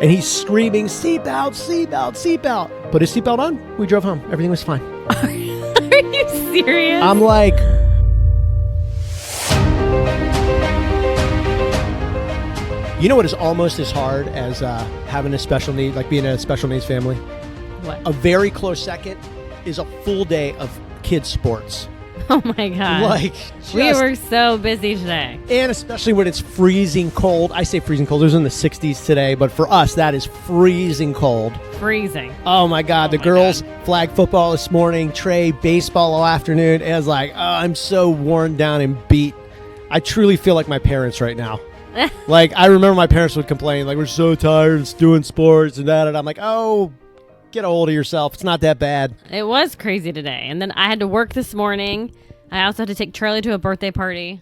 And he's screaming, seatbelt, seatbelt, seatbelt. Put his seatbelt on. We drove home. Everything was fine. Are you serious? I'm like... You know what is almost as hard as having a special need, like being in a special needs family? What? A very close second is a full day of kids' sports. Oh my God. Like, we were so busy today. And especially when it's freezing cold. I say freezing cold. It was in the 60s today, but for us, that is freezing cold. Freezing. Oh my God. The girls flag football this morning, Trey baseball all afternoon. And I was like, oh, I'm so worn down and beat. I truly feel like my parents right now. Like, I remember my parents would complain, like, we're so tired of doing sports and that. And I'm like, oh, get a hold of yourself. It's not that bad. It was crazy today. And then I had to work this morning. I also had to take Charlie to a birthday party.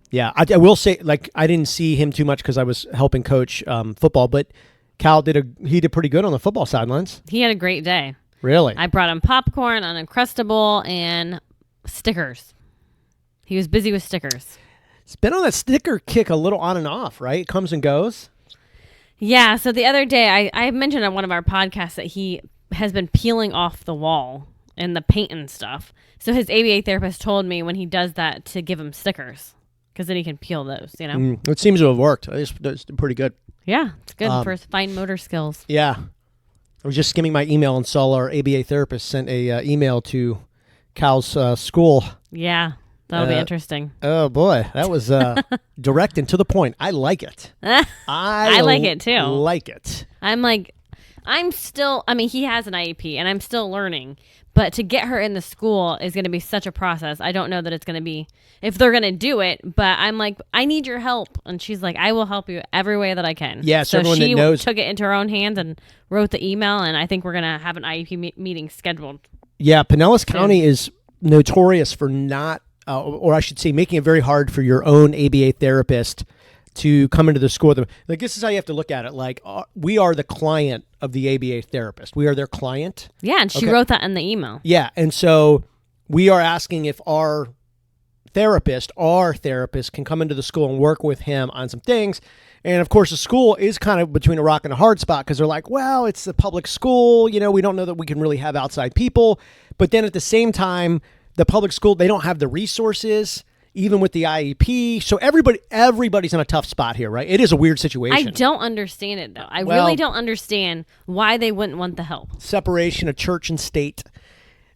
Yeah, I will say, like, I didn't see him too much because I was helping coach football, but Cal did pretty good on the football sidelines. He had a great day. Really? I brought him popcorn, Uncrustable, and stickers. He was busy with stickers. It's been on that sticker kick a little on and off, right? It comes and goes. Yeah, so the other day, I mentioned on one of our podcasts that he has been peeling off the wall and the paint and stuff. So his ABA therapist told me when he does that to give him stickers because then he can peel those, you know? It seems to have worked. It's pretty good. Yeah, it's good for his fine motor skills. Yeah. I was just skimming my email and saw our ABA therapist sent a email to Cal's school. Yeah. That'll be interesting. Oh, boy. That was direct and to the point. I like it. I like it, too. Like it. I mean, he has an IEP, and I'm still learning. But to get her in the school is going to be such a process. I don't know that it's going to be, if they're going to do it, but I'm like, I need your help. And she's like, I will help you every way that I can. Yeah, so everyone she that knows. took it into her own hands and wrote the email, and I think we're going to have an IEP meeting scheduled. Yeah, Pinellas County is notorious for not, or I should say, making it very hard for your own ABA therapist to come into the school. Like, this is how you have to look at it. Like, we are the client of the ABA therapist. We are their client. Yeah, and she wrote that in the email. Yeah, and so we are asking if our therapist can come into the school and work with him on some things. And, of course, the school is kind of between a rock and a hard spot because they're like, well, it's the public school. You know, we don't know that we can really have outside people. But then at the same time, the public school, they don't have the resources, even with the IEP. So everybody's in a tough spot here, right? It is a weird situation. I don't understand it, though. I really don't understand why they wouldn't want the help. Separation of church and state.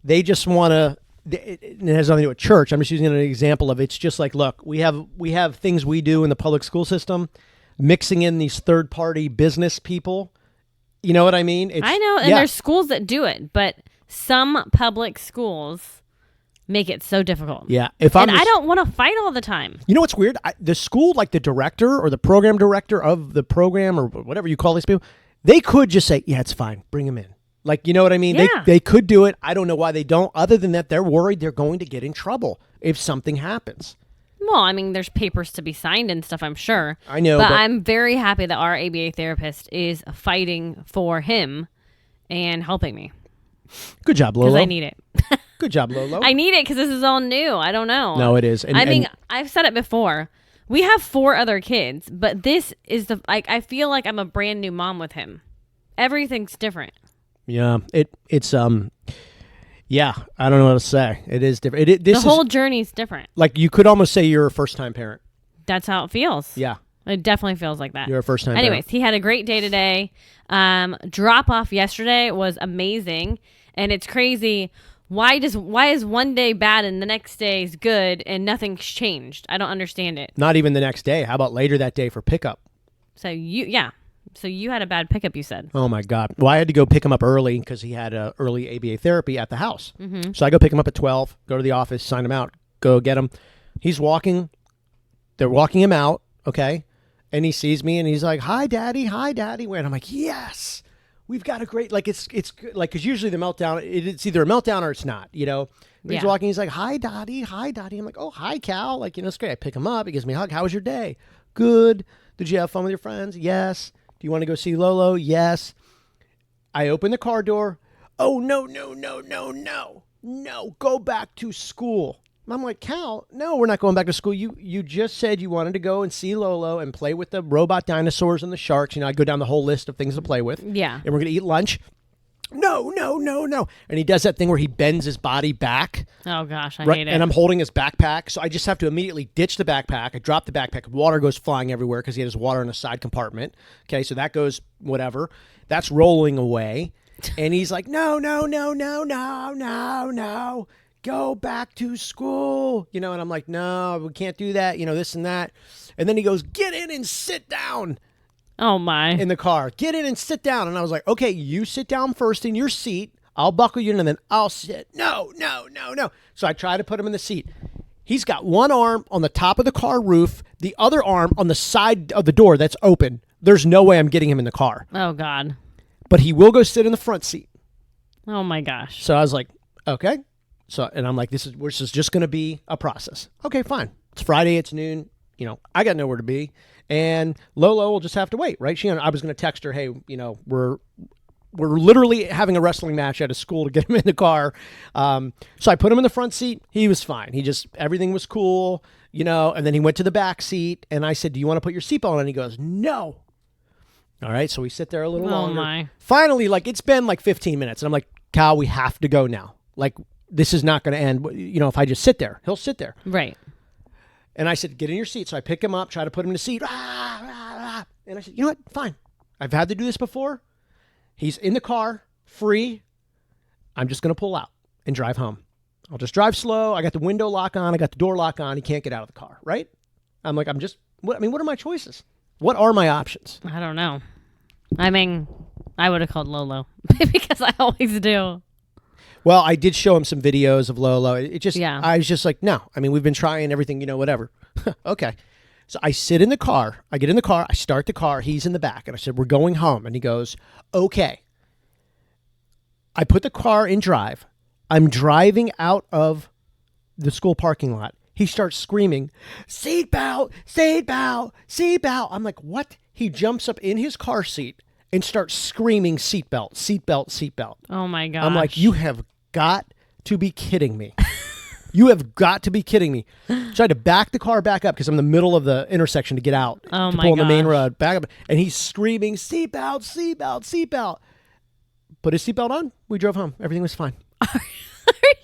They just want to, it has nothing to do with church. I'm just using an example of it's just like, look, we have things we do in the public school system, mixing in these third-party business people. You know what I mean? I know, and there's schools that do it, but some public schools make it so difficult. Yeah. I don't want to fight all the time. You know what's weird? The school, like the director or the program director of the program or whatever you call these people, they could just say, yeah, it's fine. Bring them in. Like, you know what I mean? Yeah. They could do it. I don't know why they don't. Other than that, they're worried they're going to get in trouble if something happens. Well, I mean, there's papers to be signed and stuff, I'm sure. I know. But I'm very happy that our ABA therapist is fighting for him and helping me. Good job, Lolo. Because I need it. Good job, Lolo. I need it because this is all new. I don't know. No, it is. I've said it before. We have 4 other kids, but this is I feel like I'm a brand new mom with him. Everything's different. Yeah, it's yeah. I don't know what to say. It is different. The whole journey's different. Like, you could almost say you're a first-time parent. That's how it feels. Yeah. It definitely feels like that. You're a first-time Anyways, parent. he had a great day today. Drop-off yesterday was amazing, and it's crazy. Why is one day bad and the next day is good and nothing's changed? I don't understand it. Not even the next day. How about later that day for pickup? So you had a bad pickup, you said. Oh my God. Well, I had to go pick him up early because he had early ABA therapy at the house. Mm-hmm. So I go pick him up at 12, go to the office, sign him out, go get him. He's walking. They're walking him out. Okay. And he sees me and he's like, hi, Daddy. Hi, Daddy. And I'm like, yes. We've got a great, like, it's good. Like, because usually the meltdown, it's either a meltdown or it's not, you know? But he's walking, he's like, hi, Daddy. Hi, Daddy. I'm like, oh, hi, Cal. Like, you know, it's great. I pick him up. He gives me a hug. How was your day? Good. Did you have fun with your friends? Yes. Do you want to go see Lolo? Yes. I open the car door. Oh, no. Go back to school. I'm like, Cal, no, we're not going back to school. You just said you wanted to go and see Lolo and play with the robot dinosaurs and the sharks. I go down the whole list of things to play with. Yeah. And we're going to eat lunch. No. And he does that thing where he bends his body back. Oh, gosh, I hate it. And I'm holding his backpack. So I just have to immediately ditch the backpack. I drop the backpack. Water goes flying everywhere because he had his water in the side compartment. Okay, so that goes whatever. That's rolling away. And he's like, no. Go back to school. And I'm like, no, we can't do that. This and that. And then he goes, get in and sit down. Oh, my. In the car. Get in and sit down. And I was like, okay, you sit down first in your seat. I'll buckle you in and then I'll sit. No. So I try to put him in the seat. He's got one arm on the top of the car roof, the other arm on the side of the door that's open. There's no way I'm getting him in the car. Oh, God. But he will go sit in the front seat. Oh, my gosh. So I was like, okay. And I'm like, this is just going to be a process. Okay, fine. It's Friday. It's noon. I got nowhere to be. And Lolo will just have to wait, right? I was going to text her, hey, we're literally having a wrestling match at a school to get him in the car. So I put him in the front seat. He was fine. Everything was cool, and then he went to the back seat. And I said, do you want to put your seatbelt on? And he goes, no. All right. So we sit there a little longer. My. Finally, it's been 15 minutes. And I'm like, Cal, we have to go now. This is not going to end. If I just sit there, he'll sit there. Right. And I said, get in your seat. So I pick him up, try to put him in the seat. And I said, you know what? Fine. I've had to do this before. He's in the car, free. I'm just going to pull out and drive home. I'll just drive slow. I got the window lock on. I got the door lock on. He can't get out of the car, right? I'm like, what are my choices? What are my options? I don't know. I would have called Lolo because I always do. Well, I did show him some videos of Lolo. Yeah. I was just like, no. We've been trying everything, whatever. Okay. So I sit in the car. I get in the car. I start the car. He's in the back. And I said, we're going home. And he goes, okay. I put the car in drive. I'm driving out of the school parking lot. He starts screaming, seatbelt, seatbelt, seatbelt. I'm like, what? He jumps up in his car seat and starts screaming, seatbelt, seatbelt, seatbelt. Oh, my gosh. I'm like, you have got to be kidding me. You have got to be kidding me. So I had to back the car back up because I'm in the middle of the intersection to get out. Oh, to my pull on the main gosh. road. Back up. And he's screaming, seatbelt, seatbelt, seatbelt. Put his seatbelt on. We drove home. Everything was fine. Are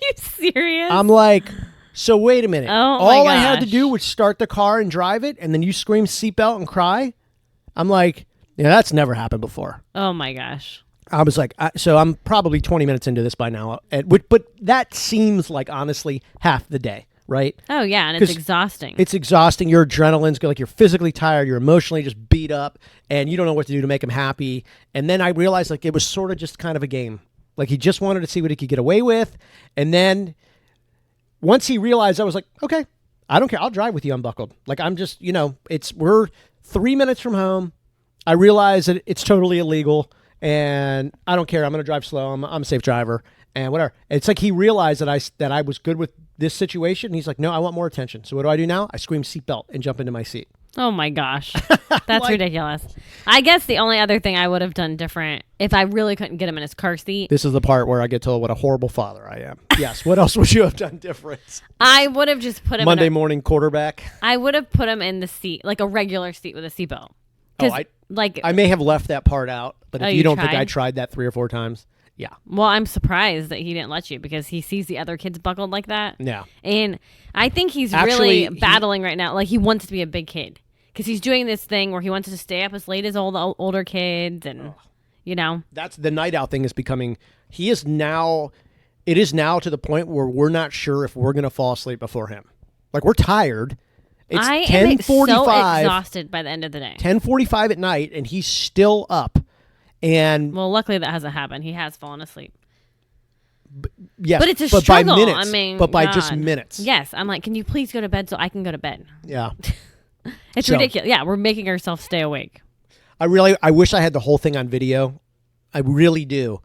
you serious? I'm like, so wait a minute. Oh, my All I had to gosh. do was start the car and drive it, and then you scream seatbelt and cry? I'm like, yeah, that's never happened before. Oh, my gosh. I was like, so I'm probably 20 minutes into this by now. But that seems like, honestly, half the day, right? Oh, yeah, and it's 'Cause exhausting. It's exhausting. Your adrenaline's you're physically tired. You're emotionally just beat up, and you don't know what to do to make him happy. And then I realized it was sort of just kind of a game. He just wanted to see what he could get away with. And then once he realized, I was like, okay, I don't care. I'll drive with you unbuckled. I'm just, we're 3 minutes from home. I realize that it's totally illegal, and I don't care. I'm going to drive slow. I'm a safe driver, and whatever. It's he realized that I was good with this situation. And he's like, no, I want more attention. So what do I do now? I scream seatbelt and jump into my seat. Oh, my gosh. That's ridiculous. I guess the only other thing I would have done different if I really couldn't get him in his car seat. This is the part where I get told what a horrible father I am. Yes. What else would you have done different? I would have just put him Monday in morning quarterback. I would have put him in the seat, a regular seat with a seatbelt. I may have left that part out, but if Oh, you you don't think tried? I tried that 3 or 4 times, yeah. Well, I'm surprised that he didn't let you because he sees the other kids buckled like that. Yeah. And I think he's Actually, really battling right now. He wants to be a big kid because he's doing this thing where he wants to stay up as late as all the older kids and, That's the night out thing is becoming, it is now to the point where we're not sure if we're going to fall asleep before him. We're tired. It's I am so 10:45. exhausted by the end of the day. 10:45 at night, and he's still up. And Well, luckily that hasn't happened. He has fallen asleep. yes, But it's a by struggle. minutes. But by just God. minutes. Yes. I'm like, can you please go to bed so I can go to bed? Yeah. It's So- ridiculous. Yeah, we're making ourselves stay awake. I wish I had the whole thing on video. I really do.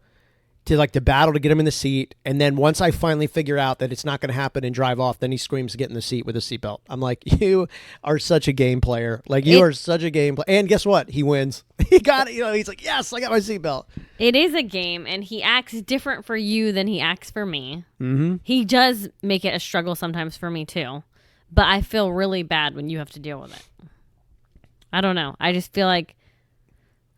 To battle to get him in the seat. And then once I finally figure out that it's not going to happen and drive off, then he screams to get in the seat with a seatbelt. I'm like, you are such a game player. You are such a game player. And guess what? He wins. He got it. He's like, yes, I got my seatbelt. It is a game, and he acts different for you than he acts for me. Mm-hmm. He does make it a struggle sometimes for me, too. But I feel really bad when you have to deal with it. I don't know. I just feel like...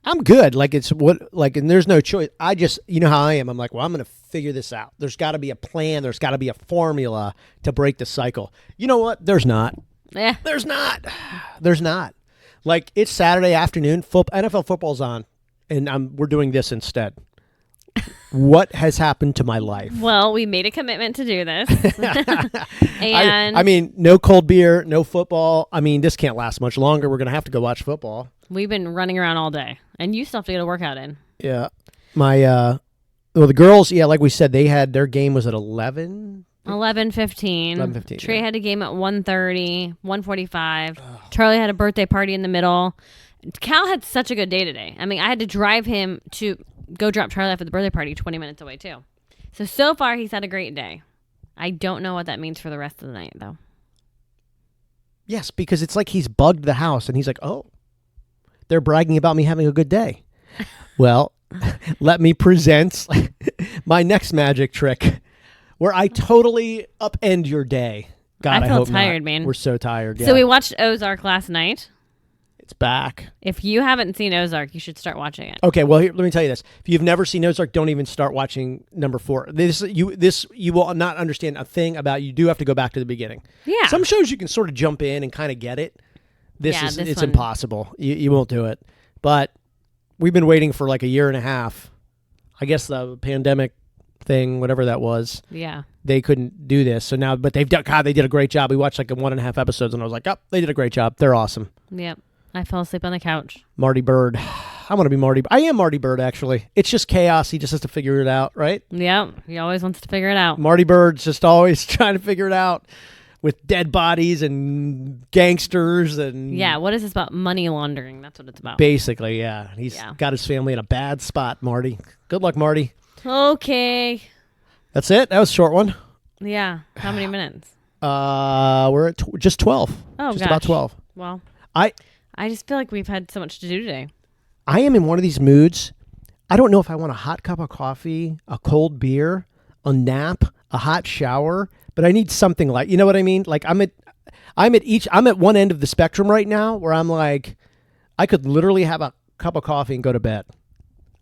I'm good. Like, and there's no choice. I just, you know how I am. I'm like, well, I'm going to figure this out. There's got to be a plan. There's got to be a formula to break the cycle. You know what? There's not. Yeah. There's not. There's not. Like, it's Saturday afternoon. NFL football's on, and we're doing this instead. What has happened to my life? Well, we made a commitment to do this. And I mean, no cold beer, no football. I mean, this can't last much longer. We're going to have to go watch football. we've been running around all day. And you still have to get a workout in. Yeah. The girls, yeah, like we said, their game was at 11. 11:15. 11:15, Trey yeah. had a game at 1:30, 1:45. Charlie had a birthday party in the middle. Cal had such a good day today. I mean, I had to drive him to go drop Charlie off at the birthday party 20 minutes away, too. So far, he's had a great day. I don't know what that means for the rest of the night, though. Yes, because it's like he's bugged the house, and he's like, oh, they're bragging about me having a good day. Well, let me present my next magic trick where I totally upend your day. God, I I feel hope tired, not. man. We're so tired. Yeah. So we watched Ozark last night. It's back. If you haven't seen Ozark, you should start watching it. Okay, well, let me tell you this. If you've never seen Ozark, don't even start watching number 4. This you will not understand a thing about. You do have to go back to the beginning. Yeah. Some shows you can sort of jump in and kind of get it. It's one- impossible. You won't do it. But we've been waiting for like a year and a half. I guess the pandemic thing, whatever that was, Yeah. they couldn't do this. So now, but they did a great job. We watched like 1.5 episodes, and I was like, oh, they did a great job. They're awesome. Yep. I fell asleep on the couch. Marty Bird. I want to be Marty. I am Marty Bird, actually. It's just chaos. He just has to figure it out, right? Yep. He always wants to figure it out. Marty Bird's just always trying to figure it out with dead bodies and gangsters and Yeah. What is this about? Money laundering. That's what it's about. basically, yeah. He's got his family in a bad spot, Marty. Good luck, Marty. Okay. That's it. That was a short one. Yeah. How many minutes? We're at just 12. Oh, just gosh. about 12. Well, I I just feel like we've had so much to do today. I am in one of these moods. I don't know if I want a hot cup of coffee, a cold beer, a nap, a hot shower, but I need something like, you know what I mean? Like I'm at one end of the spectrum right now where I'm like, I could literally have a cup of coffee and go to bed.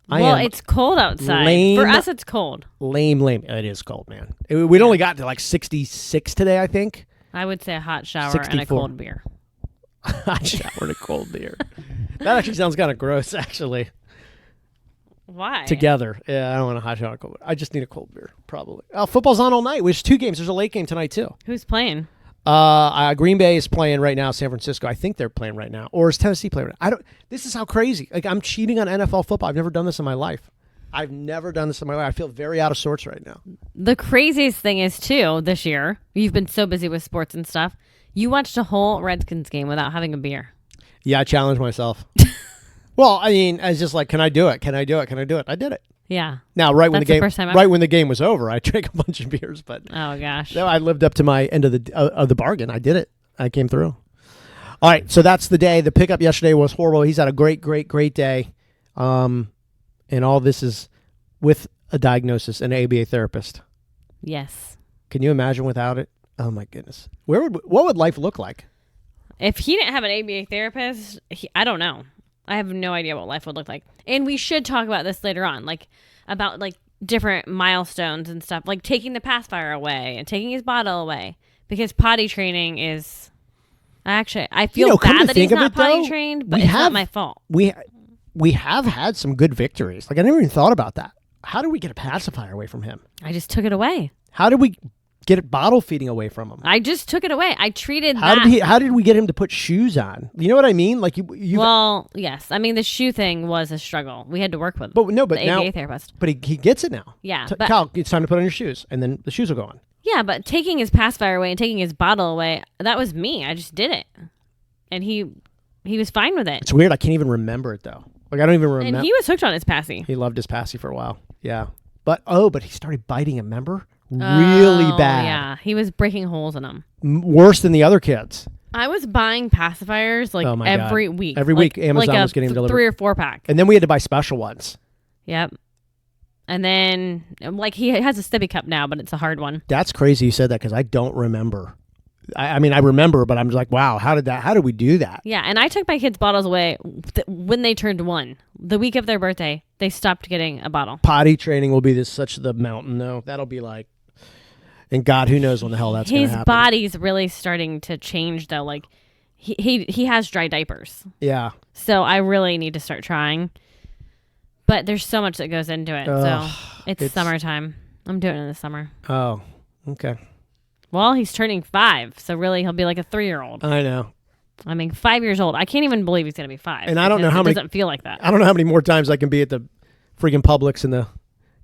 Well, it's cold outside. lame. For us, it's cold. Lame. It is cold, man. We'd only got to like 66 today, I think. I would say a hot shower and a 64. cold beer. Hot shower and a cold beer. That actually sounds kind of gross, actually. Why? Together. Yeah, I don't want a hot shower and a cold beer. I just need a cold beer, probably. Football's on all night. There's 2 games. There's a late game tonight, too. Who's playing? Green Bay is playing right now. San Francisco, I think they're playing right now. Or is Tennessee playing right now? This is how crazy. Like, I'm cheating on NFL football. I've never done this in my life. I feel very out of sorts right now. The craziest thing is, too, this year, you've been so busy with sports and stuff, you watched a whole Redskins game without having a beer. Yeah, I challenged myself. Well, I mean, I was just like, can I do it? Can I do it? Can I do it? I did it. Yeah. Now, That's the first time when the game was over, I drank a bunch of beers, but Oh, gosh. no, I lived up to my end of the bargain. I did it. I came through. All right, so that's the day. The pickup yesterday was horrible. He's had a great day, and all this is with a diagnosis, an ABA therapist. Yes. Can you imagine without it? Oh my goodness, what would life look like? If he didn't have an ABA therapist, I don't know. I have no idea what life would look like. And we should talk about this later on, like about like different milestones and stuff, like taking the pacifier away and taking his bottle away, because potty training is actually, I feel bad that he's not potty trained, but it's not my fault. We have had some good victories. Like I never even thought about that. How do we get a pacifier away from him? I just took it away. How did we get bottle feeding away from him? I just took it away. I treated How did we get him to put shoes on? You know what I mean? Like you. Well, yes. I mean, the shoe thing was a struggle. We had to work with but the now, ABA therapist. But he gets it now. Yeah, Cal, it's time to put on your shoes, and then the shoes will go on. Yeah, but taking his pacifier away and taking his bottle away, that was me. I just did it, and he was fine with it. It's weird. I can't even remember it though. Like I don't even remember. And he was hooked on his passy. He loved his passy for a while. Yeah, but he started biting him. Remember? Really bad. Yeah, he was breaking holes in them. Worse than the other kids. I was buying pacifiers like every week. Every week, Amazon was getting delivered. 3 or 4 pack. And then we had to buy special ones. Yep. And then, like, he has a sippy cup now, but it's a hard one. That's crazy you said that because I don't remember. I mean, I remember, but I'm just like, wow, how did we do that? Yeah, and I took my kids' bottles away when they turned 1. The week of their birthday, they stopped getting a bottle. Potty training will be such the mountain, though. That'll be like, and God, who knows when the hell that's going to happen. His body's really starting to change, though. Like, he has dry diapers. Yeah. So I really need to start trying. But there's so much that goes into it. So it's summertime. I'm doing it in the summer. Oh, okay. Well, he's turning 5. So really, he'll be like a 3-year-old. I know. I mean, 5 years old. I can't even believe he's going to be 5. And I don't know how many. It doesn't feel like that. I don't know how many more times I can be at the freaking Publix and the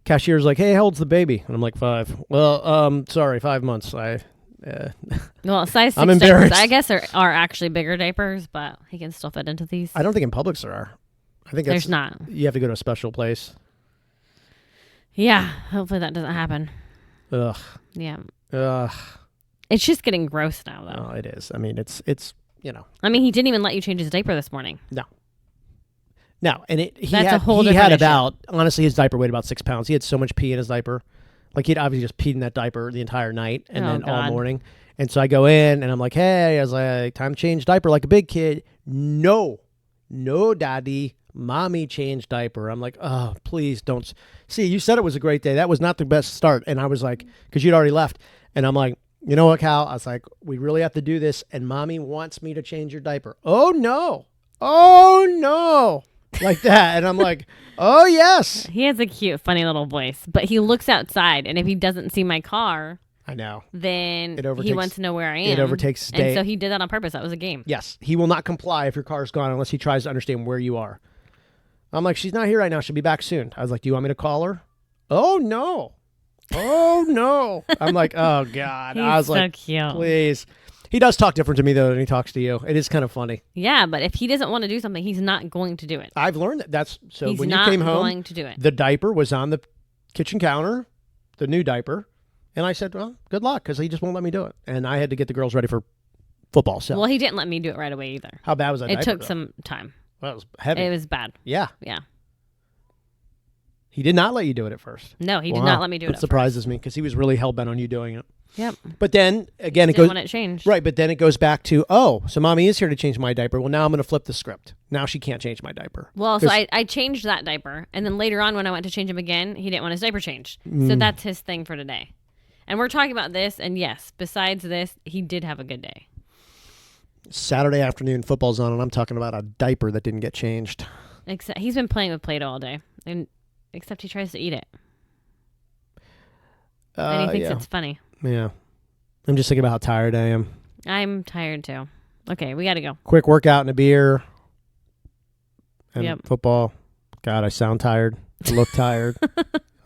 cashier's like, hey, how old's the baby? And I'm like, 5. Well, sorry, 5 months. Well, size 6 I'm diapers, embarrassed. I guess, are actually bigger diapers, but he can still fit into these. I don't think in Publix there are. I think There's not. You have to go to a special place. Yeah, hopefully that doesn't happen. Ugh. Yeah. Ugh. It's just getting gross now, though. Oh, it is. I mean, it's I mean, he didn't even let you change his diaper this morning. No, and he That's had, a whole he different had issue. about, honestly, his diaper weighed about 6 pounds. He had so much pee in his diaper. Like, he'd obviously just peed in that diaper the entire night and Oh, then all God. morning. And so I go in and I'm like, hey, I was like, time to change diaper like a big kid. No, daddy. Mommy changed diaper. I'm like, oh, please don't. See, you said it was a great day. That was not the best start. And I was like, because you'd already left. And I'm like, you know what, Cal? I was like, we really have to do this. And Mommy wants me to change your diaper. Oh, no. Like that. And I'm like, oh, yes. He has a cute, funny little voice, but he looks outside, and if he doesn't see my car, I know. then It he wants to know where I am. It overtakes his day. And so he did that on purpose. That was a game. Yes. He will not comply if your car's gone unless he tries to understand where you are. I'm like, she's not here right now. She'll be back soon. I was like, do you want me to call her? Oh, no. I'm like, oh, God. He's I was so like, cute. please. He does talk different to me, though, than he talks to you. It is kind of funny. Yeah, but if he doesn't want to do something, he's not going to do it. I've learned that. That's so He's when you not came home, going to do it. the diaper was on the kitchen counter, the new diaper. And I said, well, good luck, because he just won't let me do it. And I had to get the girls ready for football. So Well, he didn't let me do it right away either. how bad was that It diaper, took though? some time. Well, it was heavy. It was bad. Yeah. Yeah. He did not let you do it at first. No, he did Wow. not let me do it. That surprises me because he was really hell-bent on you doing it. Yep. But then, again, it Didn't goes... want it changed. Right, but then it goes back to, oh, so Mommy is here to change my diaper. Well, now I'm going to flip the script. Now she can't change my diaper. Well, so 'Cause- I changed that diaper, and then later on when I went to change him again, he didn't want his diaper changed. So Mm. that's his thing for today. And we're talking about this, and yes, besides this, he did have a good day. Saturday afternoon, football's on, and I'm talking about a diaper that didn't get changed. Except he's been playing with Play-Doh all day, and except he tries to eat it, and he thinks yeah. it's funny. Yeah. I'm just thinking about how tired I am. I'm tired too. Okay, we got to go. Quick workout and a beer. And Yep. football. God, I sound tired. I look tired.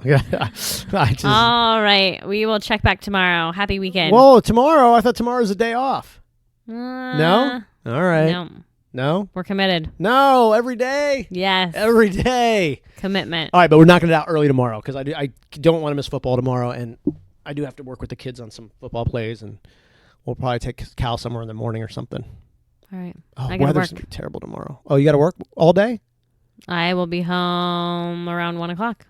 I just... All right, we will check back tomorrow. Happy weekend. Whoa, tomorrow? I thought tomorrow's a day off. Uh, No? All right. No, No? we're committed. No, every day. Yes, Every day. commitment. All right, but we're knocking it out early tomorrow because I don't want to miss football tomorrow, and I do have to work with the kids on some football plays, and we'll probably take Cal somewhere in the morning or something. All right, Oh, I gotta weather's work. gonna be terrible tomorrow. Oh, you got to work all day? I will be home around 1 o'clock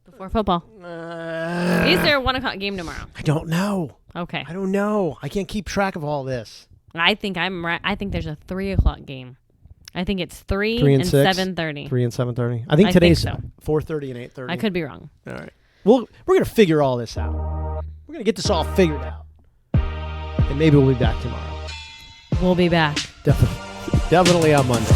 before football. Is there a 1 o'clock game tomorrow? I don't know. Okay, I don't know. I can't keep track of all this. I think I'm right. I think there's a 3 o'clock game. I think it's 3 3 and and 6? 7:30. 3 and 7:30. I think I think today's so. 4:30 and 8:30. I could be wrong. All right. Well, we're gonna figure all this out. We're gonna get this all figured out, and maybe we'll be back tomorrow. We'll be back. Definitely on Monday.